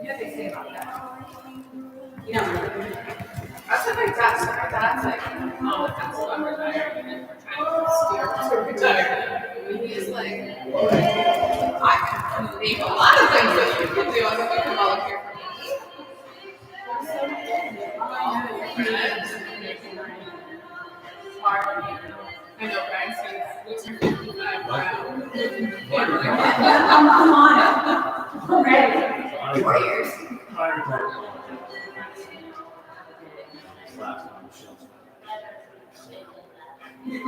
You know what they say about that? You know, That's what my dad said. My dad's like, oh, that's why I'm retiring and we're trying to steer to retirement. And he's like, I can name a lot of things that you can do. I was like, you can volunteer for me. I know, Brian says, what's your 55? Wow. I'm on it. I'm ready. 4 years. Did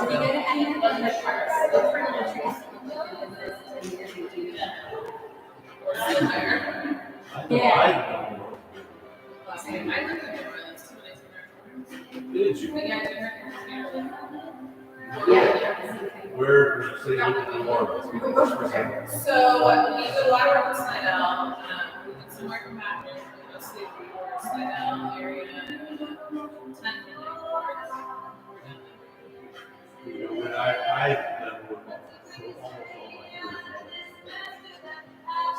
you get any of the parts? Look for the trees. Yeah. Last night, I lived in New Orleans 2 days ago. Did you? Yeah. Where did you say you lived in New Orleans? So we did a lot of work in Slidell. We did some work in Matthews, mostly Slidell area, 10 million. When I've done work for almost all my career.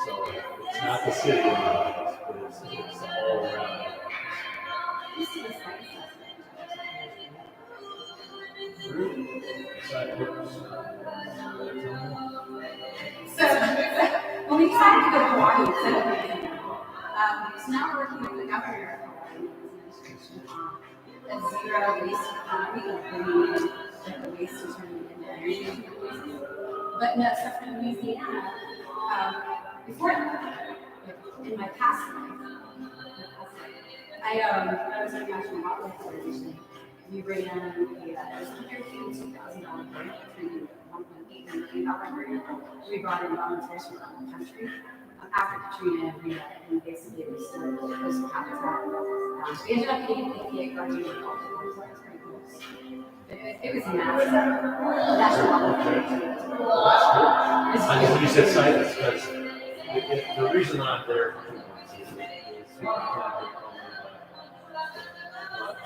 So it's not the city, but it's all around. So, when we decided to go to Hawaii, so now we're working with the governor of Hawaii as zero waste economy, like the waste is turning into energy. But no, so from Louisiana, before in my past life, I was a national wildlife coordination. We ran it was $182,000 grant through $1.8 million grant. We brought in volunteers from around the country. After Katrina and Rita, and basically restored coastal habitat. We ended up getting TCAT guardian of all the ones pretty close. It was massive. National wildlife. When you said silence, because the reason I'm there for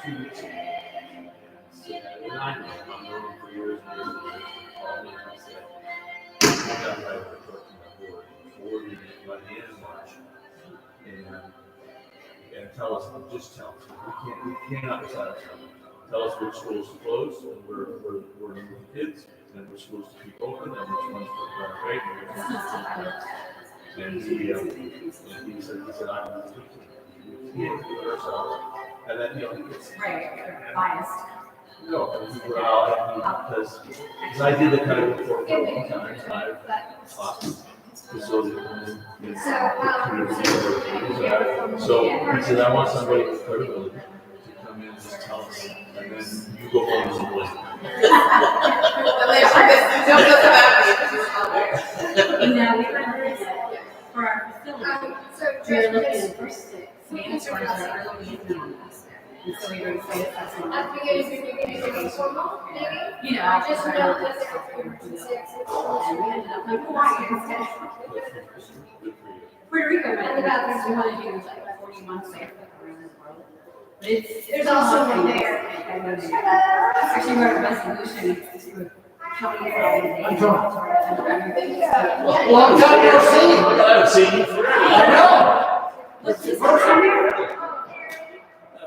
2 weeks ago. And I know I've known him for years and years and years. He said, I got right over to my board before by the end of March. And tell us, just tell us. We cannot decide ourselves. Tell us which schools to close and we're moving kids, and which schools to keep open, and which ones for private. And he said, we can't do it ourselves. And then, it's right, biased. No, because I did the kind of report for a long time. I've facility. So he said, I want somebody with credibility to come in and just tell us, and then you go home and blame. We were for our facility. We're looking at the first 6 managed ones that are early in the and so we were excited for some just and we ended up like Hawaii instead. Puerto Rico, but we want to do like 40 months there around the world. But there's also one there. Actually, wrote a resolution to how many days. Long time no see. I haven't seen you forever. I know. Let's just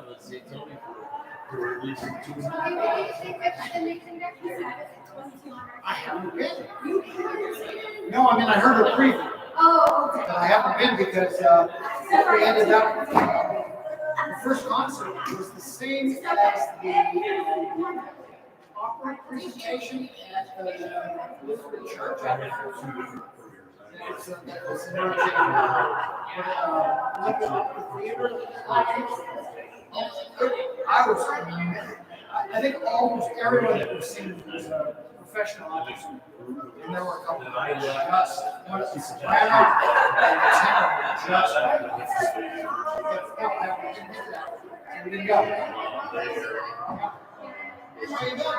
Let's see, Tony for at least 2 weeks. I haven't been. No, I mean, I heard a preview. Oh, okay. But I haven't been because we ended up, the first concert was the same as the opera presentation at the Lutheran Church. It's an entertainment. I think almost everyone that was singing was a professional artist. And there were a couple of us. One is a soprano, and a tenor. We didn't go. How you doing?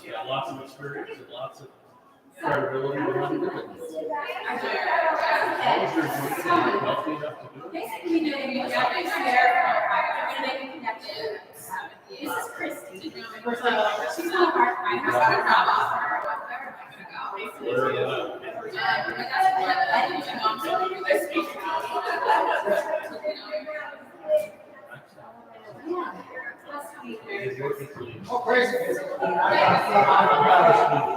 Yeah, lots of experience and lots of credibility behind it. How was your group healthy enough to do it? Basically, you know, we got to share and make a connection. This is Christy. She's not hard. I have a problem. Where are you at? Oh, crazy.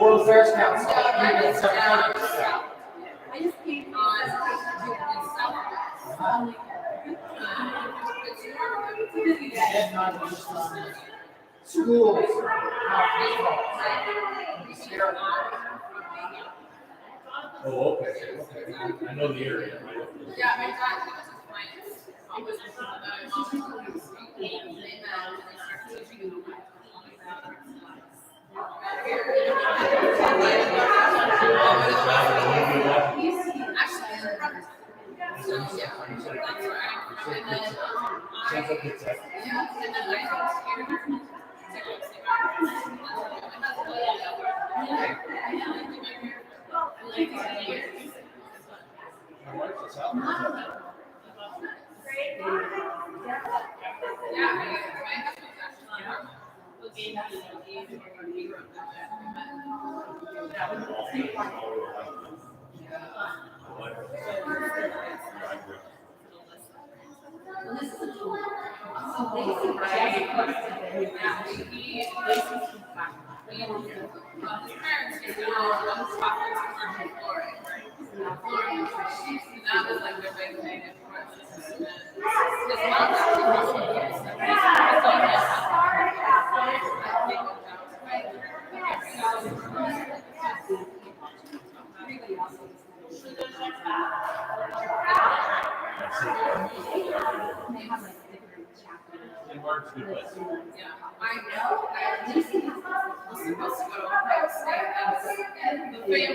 World Affairs Council. I just came And not just schools. Oh, okay, okay. I know the area. Yeah, my dad was a finance. He was Sounds like it's my wife's a South. That was like their big thing. Mark's good place. Yeah, I know. I was supposed to go to Ohio State as the family plan.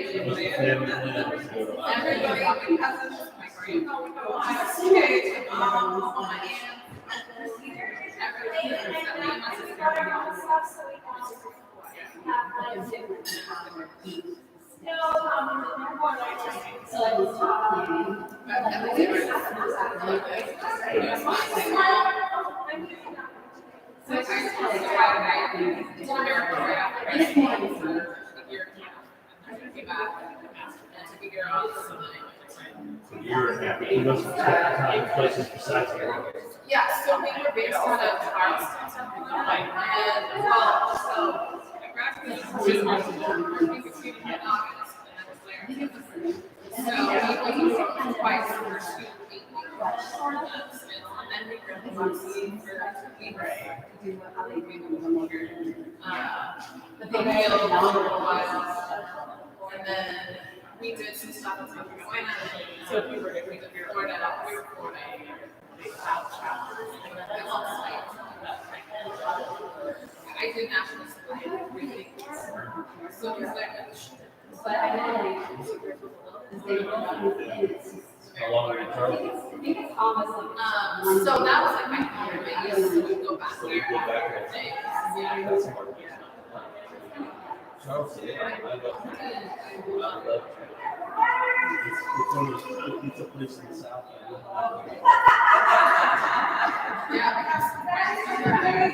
Everybody, because of my grandma would go to Ohio State, and all my aunts, everybody, except me and my sister. So I was talking. So it's just kind of It's an American way. So you're happy. You must have spent time in places besides here. Yeah, so we were based out of Charleston, South Carolina, and so I graduated from we competed in August, and I was there. So we went twice for 2 8 weeks, and then we really wanted to see for 2 weeks to do how they do the motor. The big deal for a while, and then we did some stuff in South Carolina. So if we were Florida, we were Florida. I did national supply and everything. So it was like, But I know they How long were you in Charlotte? I think it's almost like so that was like my home base. So we'd go back So there. you go back there. Yeah. That's smart. Charlotte, yeah, I love it. I love it. It's one of those, it's a place in the South. I love. Yeah, I have some friends who are there.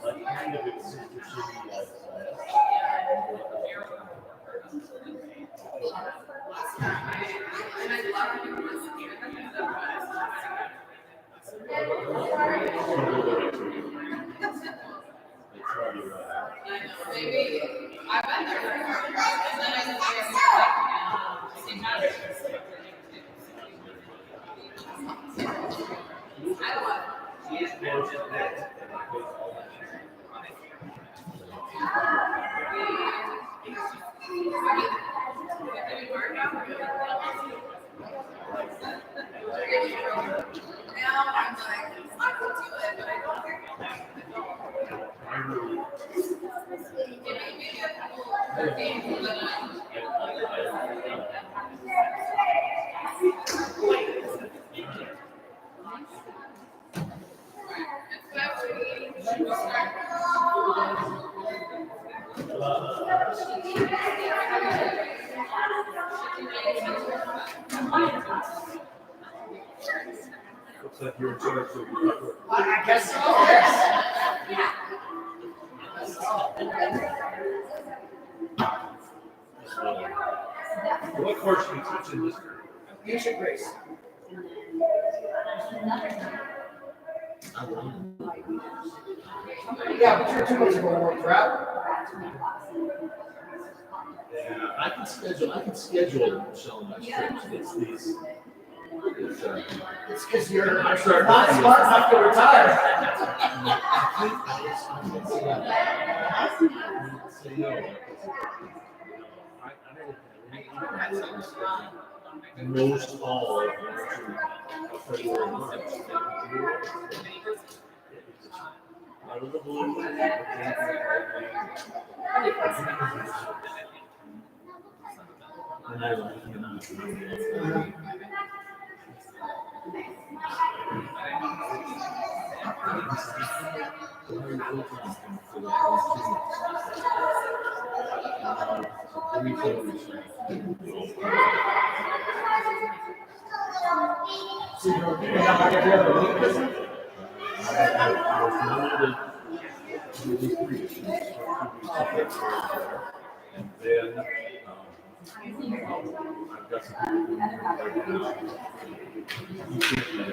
Like kind of its sister city, like And I love it. Maybe I've been there for 4 years, and then I just I love now I'm like, I could do it, but I don't think maybe a couple of games, but Looks like you're in charge of your I guess so, yes. What course do you teach in this group? Ancient Grace. Yeah, but you're 2 months ago, work drought. Yeah, I can schedule Michelle and my trips. It's these. It's because you're I'm not starting smart to feel- enough to retire. Most all February, March. Out of the blue. And I like So you're not like every other week, is it? and then I've got some people right now. You can't let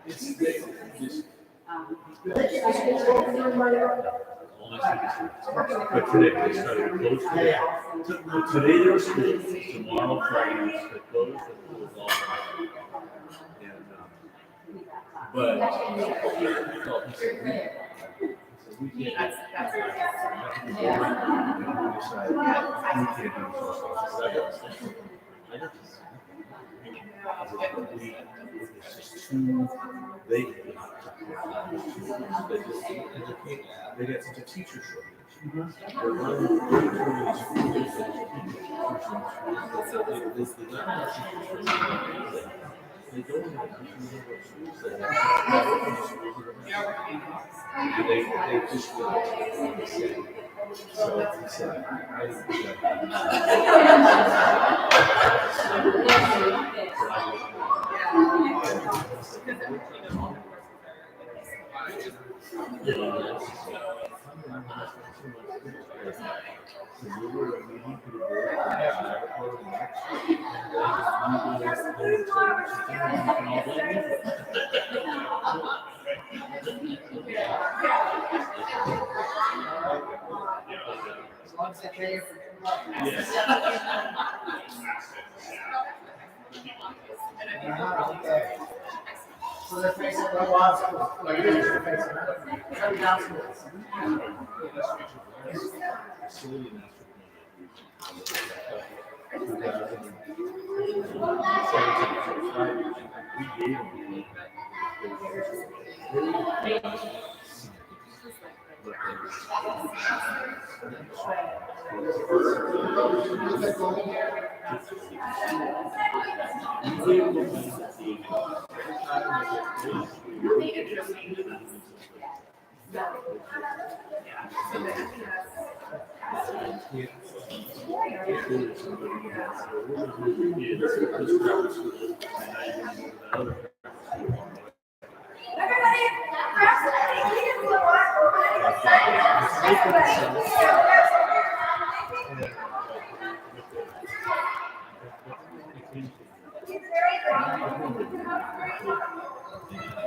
it's just but today they started close today. Today they're school. Tomorrow Friday they're closed and it was all and but we can't it's too they got such a teacher shortage. They're running they don't have they just so he said As long as they pay you for so they're facing the law schools, like they're facing shutting down schools.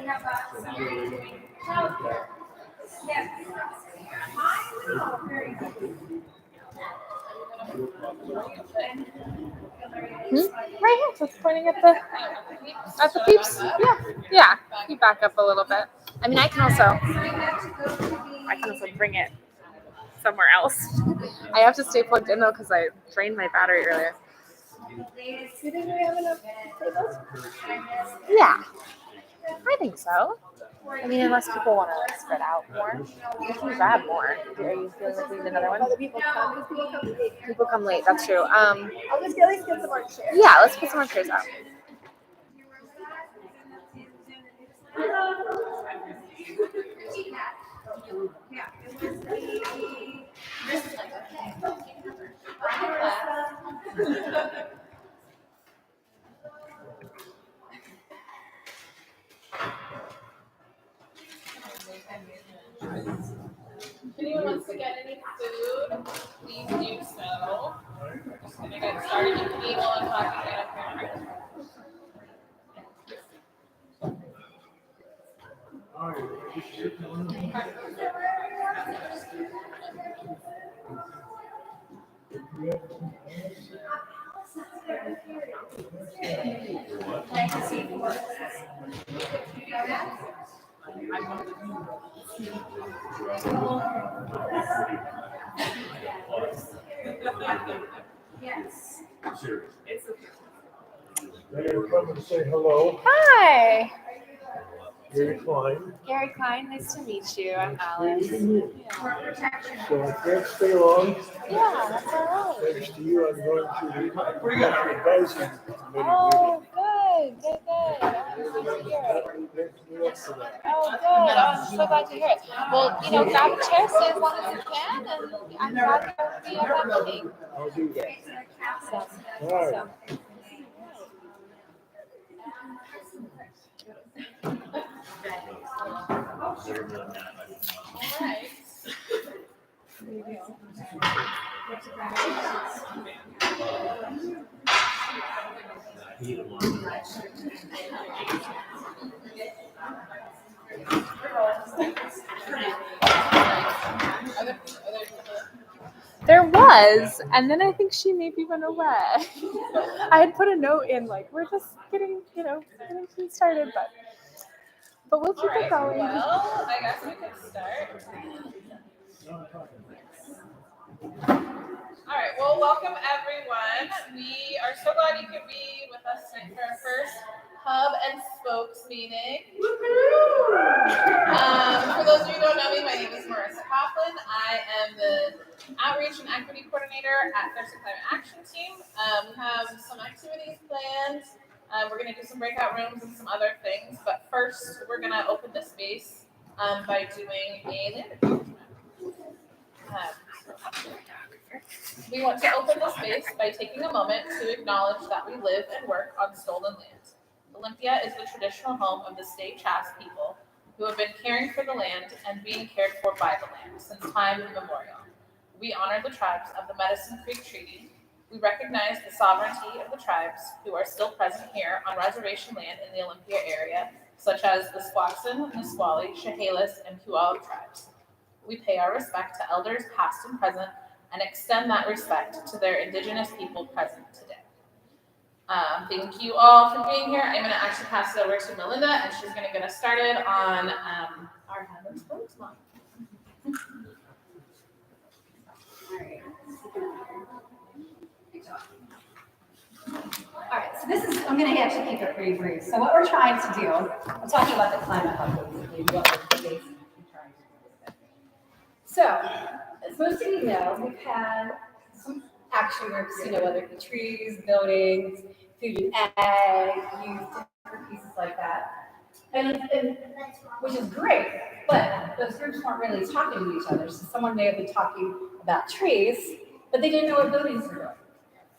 Right here, so it's pointing at the peeps. Yeah. You back up a little bit. I mean, I can also bring it somewhere else. I have to stay plugged in though because I drained my battery earlier. Do you think we have enough tables? Yeah, I think so. I mean, unless people want to spread out more, you can grab more. Are you feeling like we need another one? Other people come late. People come late. That's true. I'll just at least get some more chairs. Yeah, let's put some more chairs out. If anyone wants to get any food, please do so. We're just gonna get started. You can eat while I'm talking right up here. Yes. Mayor, come and say hello. Hi, Gary Klein. Gary Klein. Nice to meet you. I'm Alice. So I can't stay long. Yeah, that's all right. Thanks to you, I'm going to the advisory committee Oh, good. I'm glad to hear it. meeting. Thank me up for that. Oh, good. Oh, I'm so glad to hear it. Well, grab a chair, stay as long as you can, and I'm glad you'll be at that meeting. I'll do that. So, All right. so. Alright. There was, and then I think she maybe went away. I had put a note in, like, we're just getting things started, but we'll keep it going. Well, I guess we can start. All right. Well, welcome everyone. We are so glad you could be with us tonight for our first Hub and Spokes meeting. For those of you who don't know me, my name is Marissa Coughlin. I am the Outreach and Equity Coordinator at Thursday Climate Action Team. We have some activities planned. We're going to do some breakout rooms and some other things, but first we're going to open the space by doing a land acknowledgement. We want to open the space by taking a moment to acknowledge that we live and work on stolen land. Olympia is the traditional home of the Stay Chass people who have been caring for the land and being cared for by the land since time immemorial. We honor the tribes of the Medicine Creek Treaty. We recognize the sovereignty of the tribes who are still present here on reservation land in the Olympia area, such as the Squaxin, Nisqually, Chehalis, and Puyallup tribes. We pay our respect to elders past and present and extend that respect to their indigenous people present today. Thank you all for being here. I'm going to actually pass it over to Melinda, and she's going to get us started on our Hub and Spokes month. All right, so I'm going to actually keep it pretty brief. So what we're trying to do, I'm talking about the climate hub, basically, what we're basically trying to do. So, as most of you know, we've had some action groups, whether it be trees, buildings, food and ag, youth, different pieces like that. And which is great, but those groups weren't really talking to each other. So someone may have been talking about trees, but they didn't know what buildings were doing.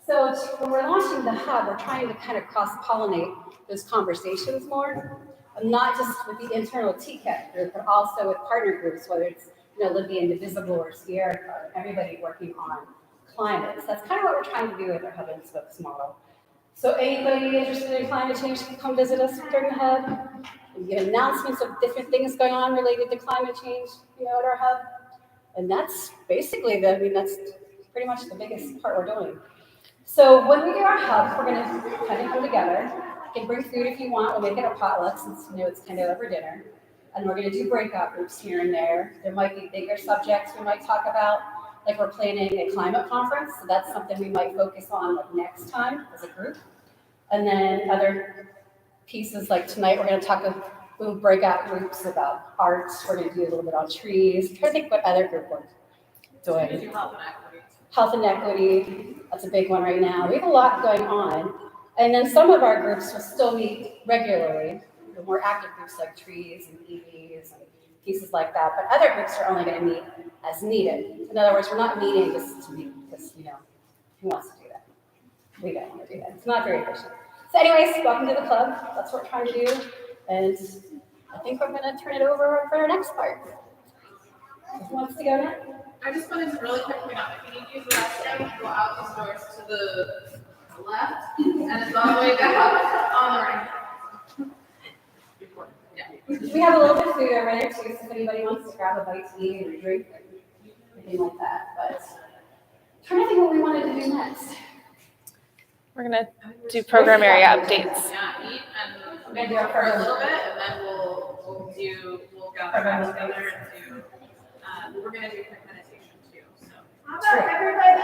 So when we're launching the hub, we're trying to kind of cross-pollinate those conversations more, and not just with the internal TCAT group, but also with partner groups, whether it's Libya Indivisible or Sierra, or everybody working on climate. So that's kind of what we're trying to do with our Hub and Spokes model. So anybody interested in climate change can come visit us during the hub. We give announcements of different things going on related to climate change, at our hub. And that's basically that's pretty much the biggest part we're doing. So when we do our hub, we're gonna kind of come together. You can bring food if you want. We'll make it a potluck since it's kind of over dinner. And we're gonna do breakout groups here and there. There might be bigger subjects we might talk about. Like we're planning a climate conference, so that's something we might focus on like next time as a group. And then other pieces like tonight, we'll break out groups about arts. We're going to do a little bit on trees. I'm trying to think what other group we're doing. Health and equity. That's a big one right now. We have a lot going on. And then some of our groups will still meet regularly. The more active groups like trees and EVs and pieces like that. But other groups are only going to meet as needed. In other words, we're not meeting just to meet because, who wants to do that? We don't want to do that. It's not very efficient. So anyways, welcome to the club. That's what we're trying to do. And I think we're going to turn it over for our next part. Who wants to go now? I just wanted to really quick point out, if you need to use the restroom, go out these doors to the left, and it's all the way down on the right. We have a little bit of food over there too, so if anybody wants to grab a bite to eat or drink, anything like that. But I'm trying to think what we wanted to do next. We're gonna do program area updates. Yeah, eat and maybe for a little bit, and then we'll gather back together and do. We're gonna do quick meditation too. So. How about everybody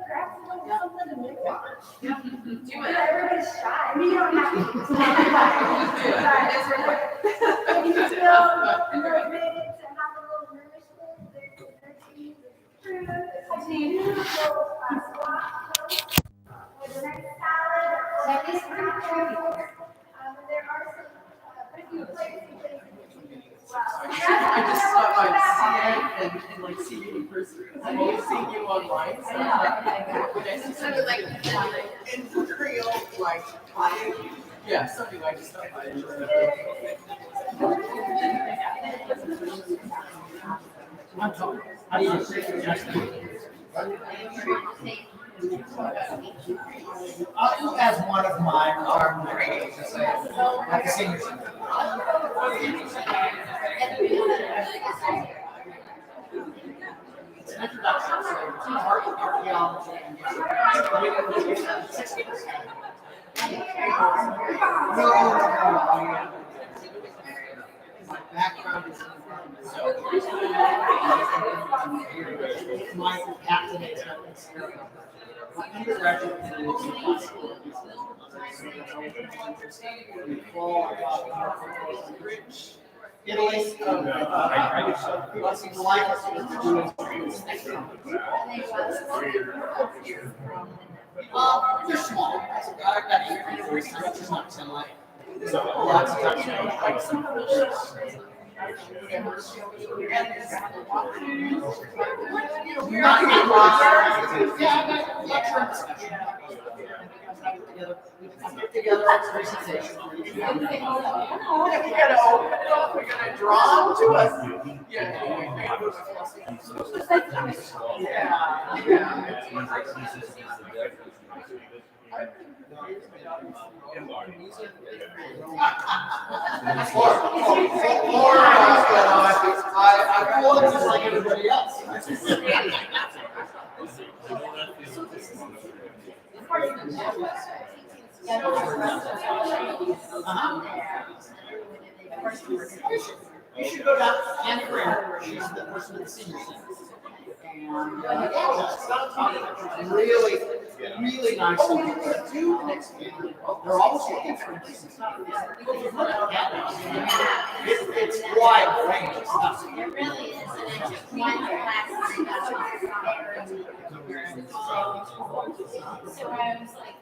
grab something to move on? Yeah, do it. Everybody's shy. You don't have to. Do it. It's recorded. If you feel motivated to have a little nourishment, there's cheese, there's fruit, there's squash, with the next salad. That is pretty tricky. There are some pretty good places to as well. I just stopped by to see it and like see you in person. I've always seen you online. So I would like in Creole, like, yeah, so anyway, I just stopped by. I'll use as one of mine are like a senior center. It's an introduction to art, archaeology, and my background is my activates my undergraduate is in possibilities. Italy, blessings of life. They're small. I've got 8 years, which is not 10 life. So lots of touch like some together presentation. We gotta open it up, we gotta draw to us. I feel just like everybody else. You should go down and prayer. She's the person at the senior center. And really, really nice. They're always looking for this. It's wide range of stuff. It really is, and it's one class. So I was like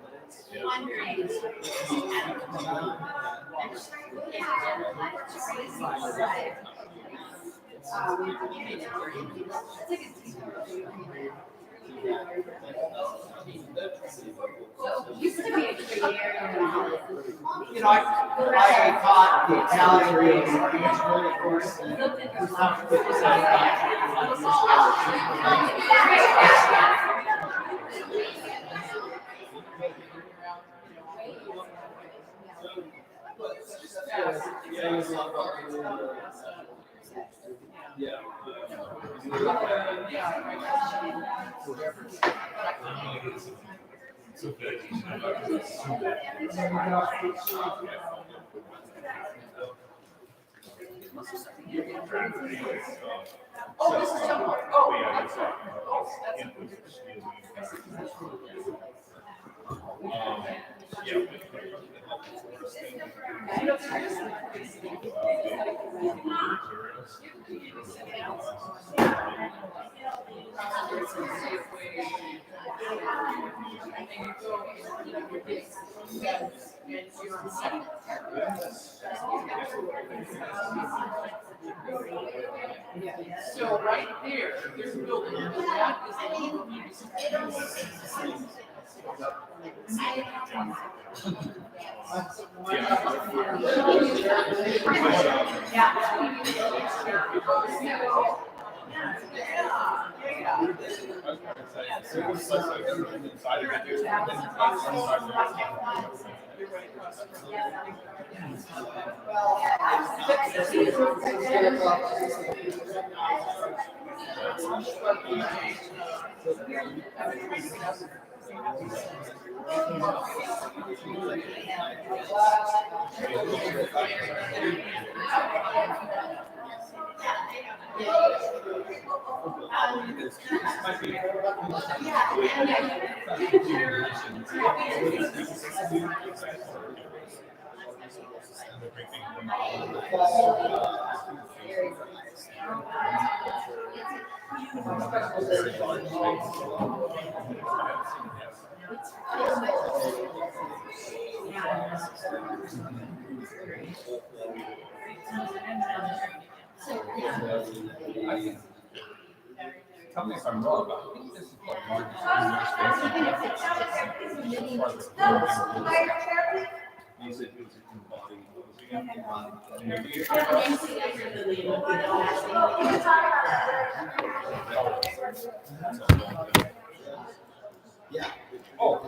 wondering. Used to be a great area. You know, I taught the Italian of course. Yeah, he was a lot of yeah. Oh, this is so hard. Oh, I'm sorry. Oh, so right there, there's a building. That is Tell me if I'm wrong, but I think this is the largest you said it was Yeah. Oh.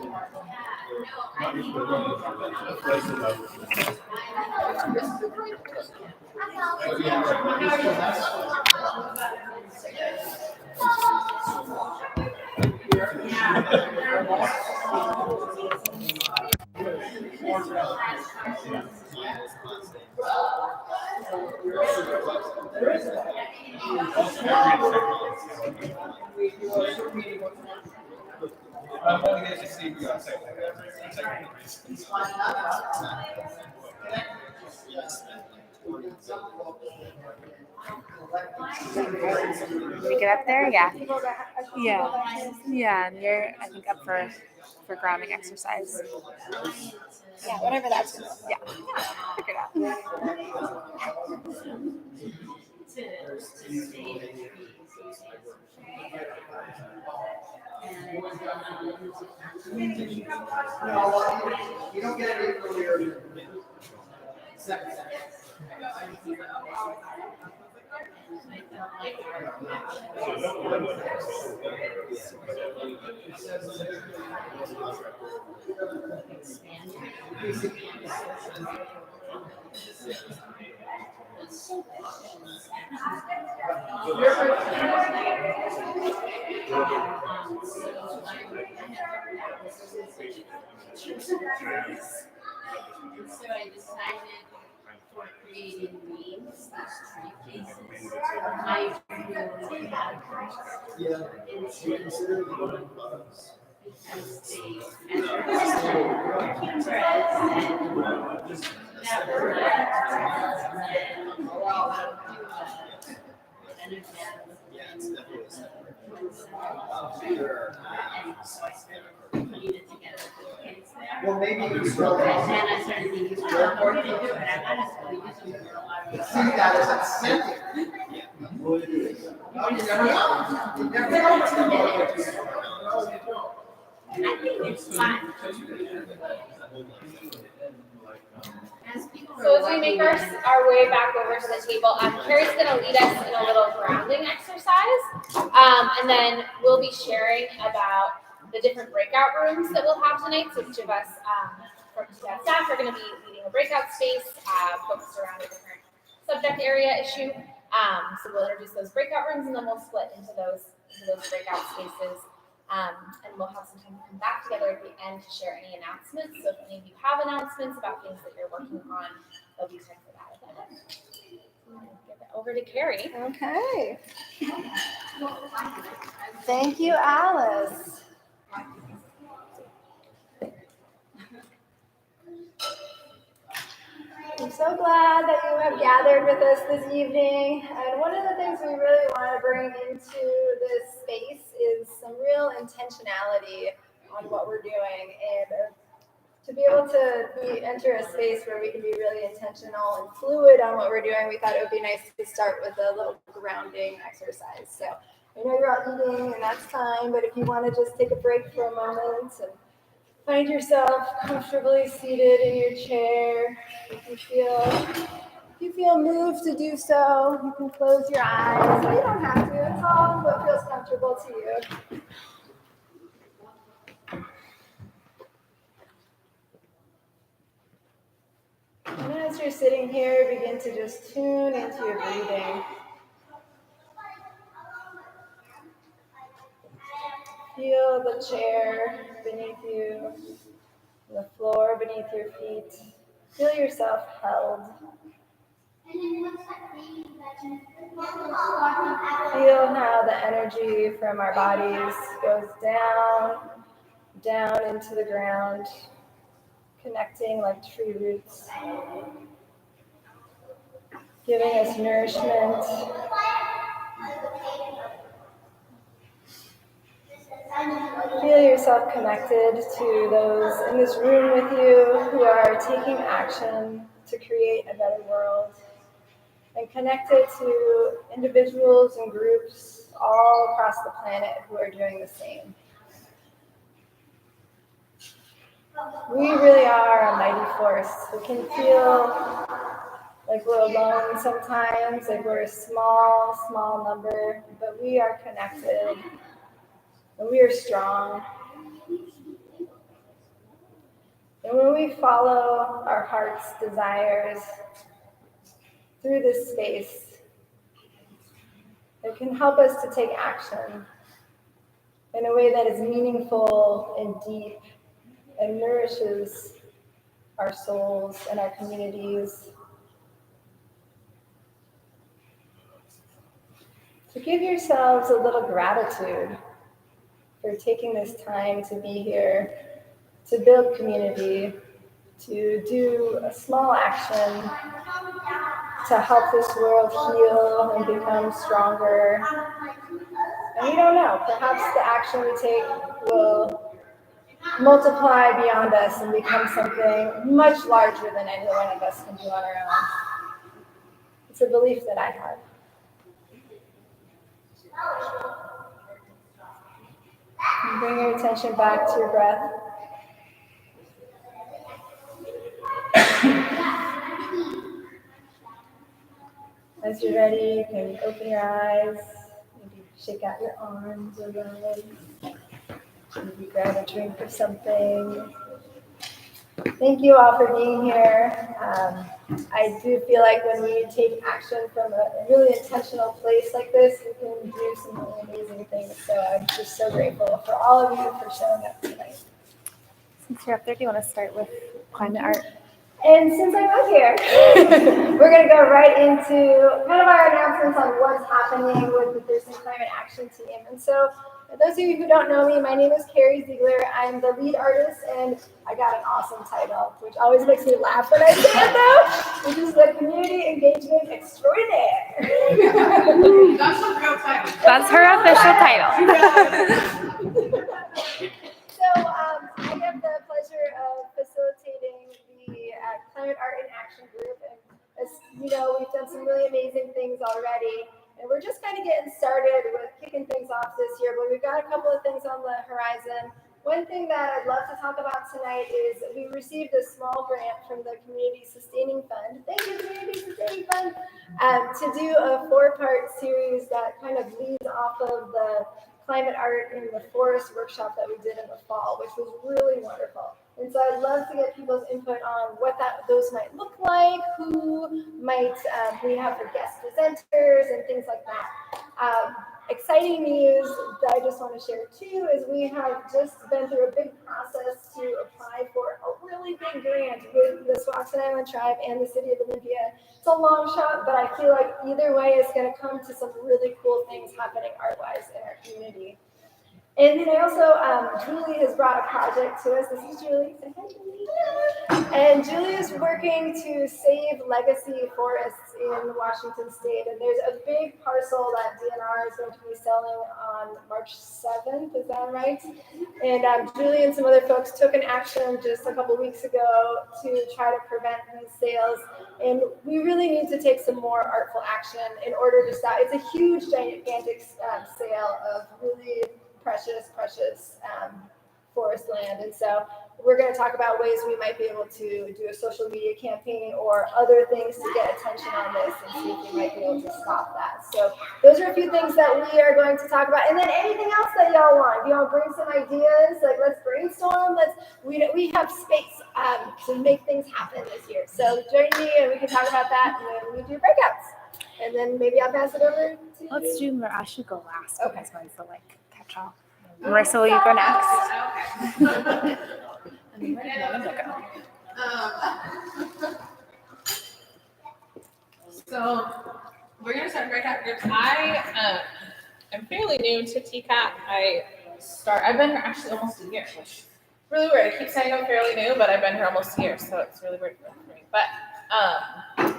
I'm only going to see you on second. Did we get up there? Yeah. Yeah. Yeah, and you're, I think, up for grounding exercise. Yeah, whatever that's gonna. Yeah. Figure it out. You don't get it earlier. Second. So I decided for creating memes, I really had Yeah. You consider the one products. because they Pinterest and that were Yeah, it's definitely a separate. Well, maybe you And still. then I started thinking, oh, I'm going to do it, but I'm not really using it for a lot of. See that as incentive. No, you never know. You never know what's going on. I think it's fun. So as we make our way back over to the table, Carrie's going to lead us in a little grounding exercise, and then we'll be sharing about the different breakout rooms that we'll have tonight. So each of us from TCAT staff are going to be leading a breakout space focused around a different subject area issue. So we'll introduce those breakout rooms, and then we'll split into those breakout spaces. And we'll have some time to come back together at the end to share any announcements. So if any of you have announcements about things that you're working on, there'll be time for that at the end. Give it over to Carrie. Okay. Thank you, Alice. I'm so glad that you have gathered with us this evening. And one of the things we really want to bring into this space is some real intentionality on what we're doing. And to be able to enter a space where we can be really intentional and fluid on what we're doing, we thought it would be nice to start with a little grounding exercise. So I know you're out eating and that's fine, but if you want to just take a break for a moment and find yourself comfortably seated in your chair, if you feel moved to do so, you can close your eyes. You don't have to, it's all what feels comfortable to you. And as you're sitting here, begin to just tune into your breathing. Feel the chair beneath you, the floor beneath your feet. Feel yourself held. Feel how the energy from our bodies goes down into the ground, connecting like tree roots, giving us nourishment. Feel yourself connected to those in this room with you who are taking action to create a better world, and connected to individuals and groups all across the planet who are doing the same. We really are a mighty force. We can feel like we're alone sometimes, like we're a small number, but we are connected and we are strong. And when we follow our heart's desires through this space, it can help us to take action in a way that is meaningful and deep and nourishes our souls and our communities. So give yourselves a little gratitude for taking this time to be here, to build community, to do a small action to help this world heal and become stronger. And we don't know, perhaps the action we take will multiply beyond us and become something much larger than any one of us can do on our own. It's a belief that I have. And bring your attention back to your breath. As you're ready, you can open your eyes, maybe shake out your arms or legs, maybe grab a drink or something. Thank you all for being here. I do feel like when we take action from a really intentional place like this, we can do some really amazing things. So I'm just so grateful for all of you for showing up tonight. Since you're up there, do you want to start with climate art? And since I'm up here, we're going to go right into kind of our announcements on what's happening with the Thurston Climate Action Team. And so, for those of you who don't know me, my name is Carrie Ziegler. I'm the lead artist, and I got an awesome title, which always makes me laugh when I say it, though, which is the Community Engagement Extraordinaire. That's her real title. That's her official title. So I have the pleasure of facilitating the Climate Art in Action group, and as you know, we've done some really amazing things already, and we're just kind of getting started with kicking things off this year, but we've got a couple of things on the horizon. One thing that I'd love to talk about tonight is we received a small grant from the Community Sustaining Fund. Thank you, Community Sustaining Fund, to do a 4-part series that kind of leads off of the climate art in the forest workshop that we did in the fall, which was really wonderful. And so I'd love to get people's input on what those might look like, who might we have for guest presenters and things like that. Exciting news that I just want to share too is we have just been through a big process to apply for a really big grant with the Squaxin Island Tribe and the City of Olympia. It's a long shot, but I feel like either way it's going to come to some really cool things happening art-wise in our community. And then I also, Julie has brought a project to us. This is Julie. Say hi, Julie. And Julie is working to save legacy forests in Washington State. And there's a big parcel that DNR is going to be selling on March 7th. Is that right? And Julie and some other folks took an action just a couple weeks ago to try to prevent these sales. And we really need to take some more artful action in order to stop. It's a huge, gigantic sale of really precious forest land. And so we're going to talk about ways we might be able to do a social media campaign or other things to get attention on this and see if we might be able to stop that. So those are a few things that we are going to talk about. And then anything else that y'all want. If y'all bring some ideas, like let's brainstorm. We have space to make things happen this year. So join me and we can talk about that when we do breakouts. And then maybe I'll pass it over to Let's do. I should go last. Okay. Because mine's the catch all. Marissa, will you go next? And where did Melinda go? So we're gonna start breakout groups. I am fairly new to TCAT. I've been here actually almost a year, which is really weird. I keep saying I'm fairly new, but I've been here almost a year, so it's really weird for me. But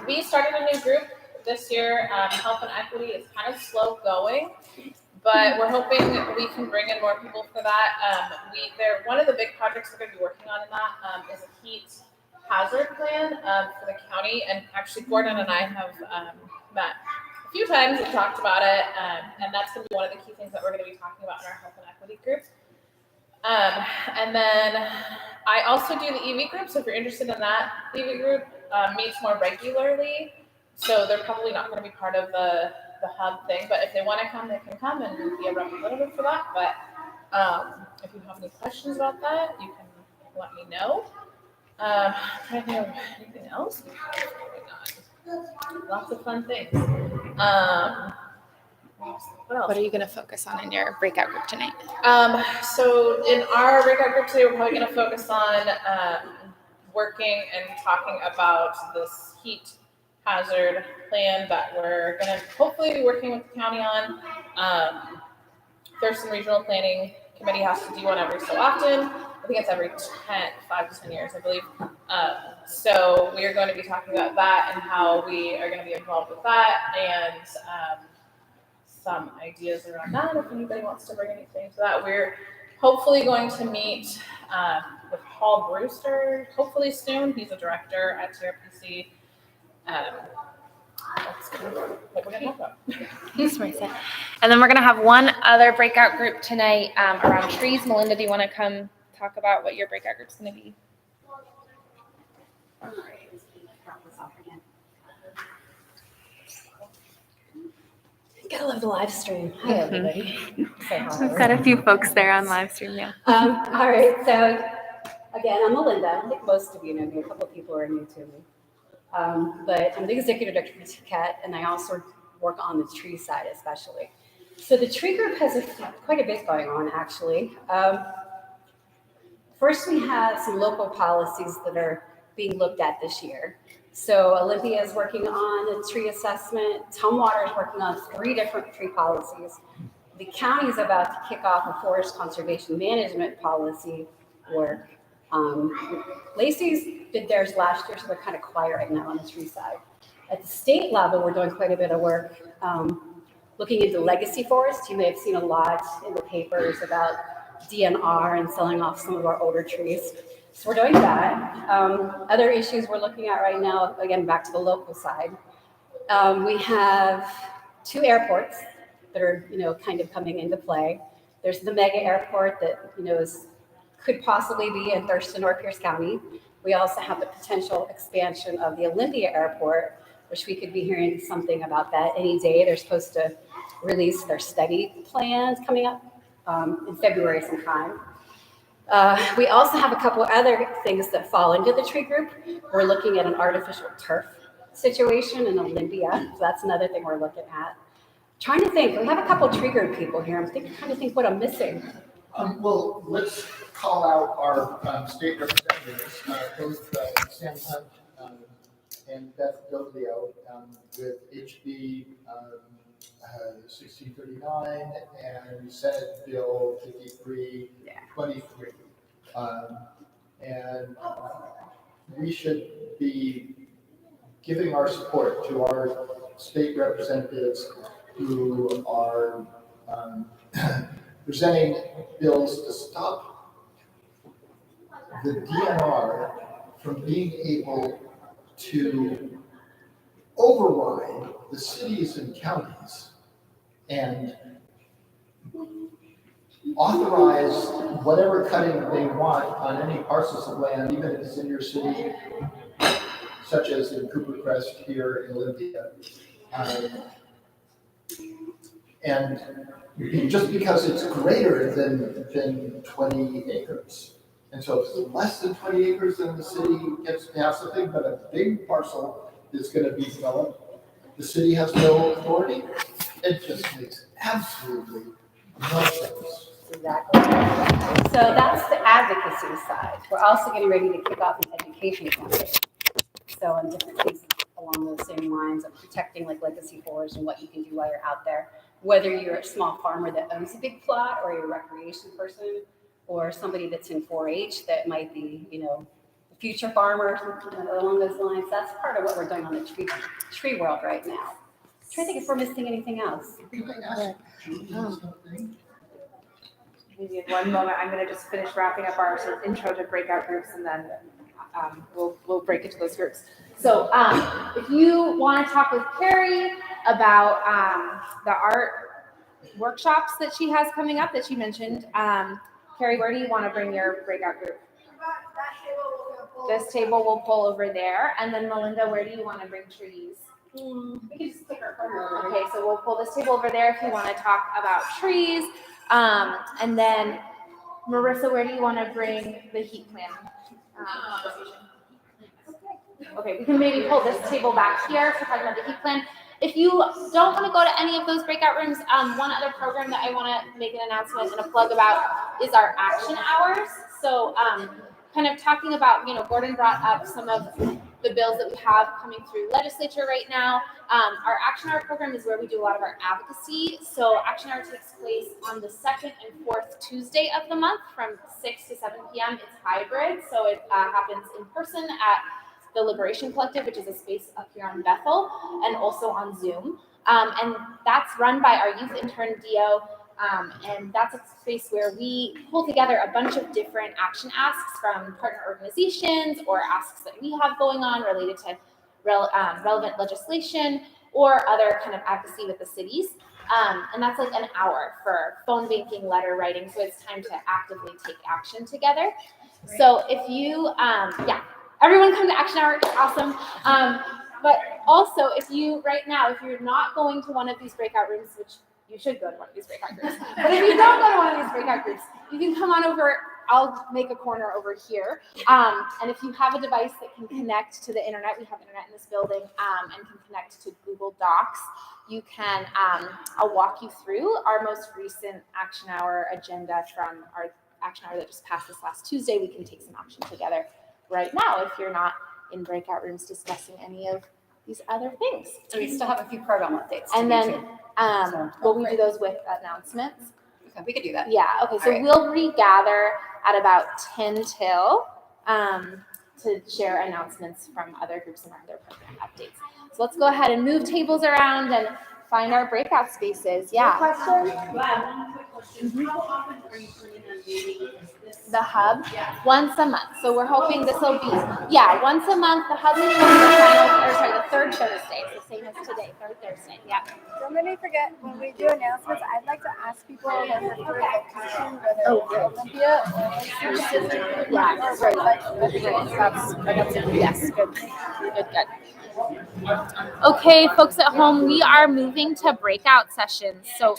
we started a new group this year. Health and equity is kind of slow going, but we're hoping we can bring in more people for that. One of the big projects we're going to be working on in that is a heat hazard plan for the county. And actually, Gordon and I have met a few times and talked about it. And that's going to be one of the key things that we're going to be talking about in our health and equity group. And then I also do the EV group. So if you're interested in that, the EV group meets more regularly. So they're probably not going to be part of the hub thing, but if they want to come, they can come and be a representative for that. But if you have any questions about that, you can let me know. I'm trying to think of anything else. Lots of fun things. What else? What are you going to focus on in your breakout group tonight? So in our breakout group today, we're probably going to focus on working and talking about this heat hazard plan that we're going to hopefully be working with the county on. There's some regional planning committee has to do one every so often. I think it's every 5 to 10 years, I believe. So we are going to be talking about that and how we are going to be involved with that and some ideas around that if anybody wants to bring anything to that. We're hopefully going to meet with Paul Brewster hopefully soon. He's a director at TRPC. That's what we're going to talk about. Thanks, Marissa. And then we're going to have one other breakout group tonight around trees. Melinda, do you want to come talk about what your breakout group's going to be? Gotta love the live stream. Hi, everybody. Say hi. We've got a few folks there on live stream now. All right. So, again, I'm Melinda. I think most of you know me. A couple of people are new to me. But I'm the executive director for TCAT, and I also work on the tree side, especially. So the tree group has quite a bit going on, actually. First, we have some local policies that are being looked at this year. So Olympia is working on a tree assessment. Tumwater is working on 3 different tree policies. The county is about to kick off a forest conservation management policy work. Lacey's did theirs last year, so they're kind of quiet right now on the tree side. At the state level, we're doing quite a bit of work looking into legacy forests. You may have seen a lot in the papers about DNR and selling off some of our older trees. So we're doing that. Other issues we're looking at right now, again, back to the local side. We have 2 airports that are, kind of coming into play. There's the mega airport that, could possibly be in Thurston or Pierce County. We also have the potential expansion of the Olympia airport, which we could be hearing something about that any day. They're supposed to release their study plans coming up in February sometime. We also have a couple other things that fall into the tree group. We're looking at an artificial turf situation in Olympia. So that's another thing we're looking at. Trying to think, we have a couple tree group people here. I'm trying to think what I'm missing. Well, let's call out our state representatives, both Sam Hunt and Beth Doglio with HB 1639 and Senate Bill 5323. And we should be giving our support to our state representatives who are presenting bills to stop the DNR from being able to override the cities and counties and authorize whatever cutting they want on any parcels of land, even if it's in your city, such as in Cooper Crest here in Olympia. And just because it's greater than 20 acres. And so if it's less than 20 acres, then the city gets to have something, but a big parcel is going to be developed. The city has no authority. It just makes absolutely no sense. Exactly. So that's the advocacy side. We're also getting ready to kick off an education campaign. So and different things along those same lines of protecting like legacy forests and what you can do while you're out there. Whether you're a small farmer that owns a big plot or you're a recreation person or somebody that's in 4-H that might be, the future farmer along those lines. That's part of what we're doing on the tree world right now. I'm trying to think if we're missing anything else. Can I ask Julie something? Maybe in one moment, I'm going to just finish wrapping up our sort of intro to breakout groups, and then we'll break into those groups. So if you want to talk with Carrie about the art workshops that she has coming up that she mentioned, Carrie, where do you want to bring your breakout group? This table will pull over there. And then Melinda, where do you want to bring trees? We can just take our corner. Okay, so we'll pull this table over there if you want to talk about trees. And then Marissa, where do you want to bring the heat plan? Okay, we can maybe pull this table back here for talking about the heat plan. If you don't want to go to any of those breakout rooms, one other program that I want to make an announcement and a plug about is our action hours. So kind of talking about, Gordon brought up some of the bills that we have coming through legislature right now. Our action hour program is where we do a lot of our advocacy. So action hour takes place on the 2nd and 4th Tuesday of the month from 6 to 7 p.m. It's hybrid, so it happens in person at the Liberation Collective, which is a space up here on Bethel, and also on Zoom. And that's run by our youth intern, Dio. And that's a space where we pull together a bunch of different action asks from partner organizations or asks that we have going on related to relevant legislation or other kind of advocacy with the cities. And that's like an hour for phone banking, letter writing. So it's time to actively take action together. So if you, everyone come to action hour. It's awesome. But also if you're not going to one of these breakout rooms, which you should go to one of these breakout groups. But if you don't go to one of these breakout groups, you can come on over. I'll make a corner over here. And if you have a device that can connect to the internet, we have internet in this building, and can connect to Google Docs, you can, I'll walk you through our most recent action hour agenda from our action hour that just passed this last Tuesday. We can take some action together right now if you're not in breakout rooms discussing any of these other things. And we still have a few program updates. And then will we do those with announcements? Okay, we could do that. Yeah, okay, so we'll regather at about 10 till to share announcements from other groups and other program updates. So let's go ahead and move tables around and find our breakout spaces. Yeah. Question? Yeah, one quick question. How often are you planning on meeting this? The hub? Yeah. Once a month. So we're hoping this will be, once a month. The hub is the third Thursday. It's the same as today, third Thursday. Yeah. Don't let me forget, when we do announcements, I'd like to ask people their preferred location, whether it's Olympia or specifically. Yeah, great. Yes, good. Good. Okay, folks at home, we are moving to breakout sessions. So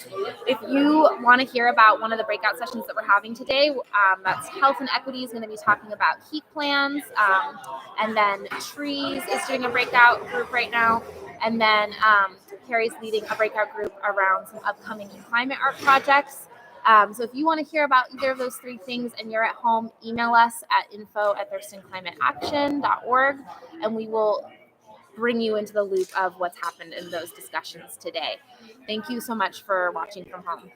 if you want to hear about one of the breakout sessions that we're having today, that's Health and Equity is going to be talking about heat plans. And then Trees is doing a breakout group right now. And then Carrie's leading a breakout group around some upcoming climate art projects. So if you want to hear about either of those three things and you're at home, email us at info@thurstonclimateaction.org, and we will bring you into the loop of what's happened in those discussions today. Thank you so much for watching from home.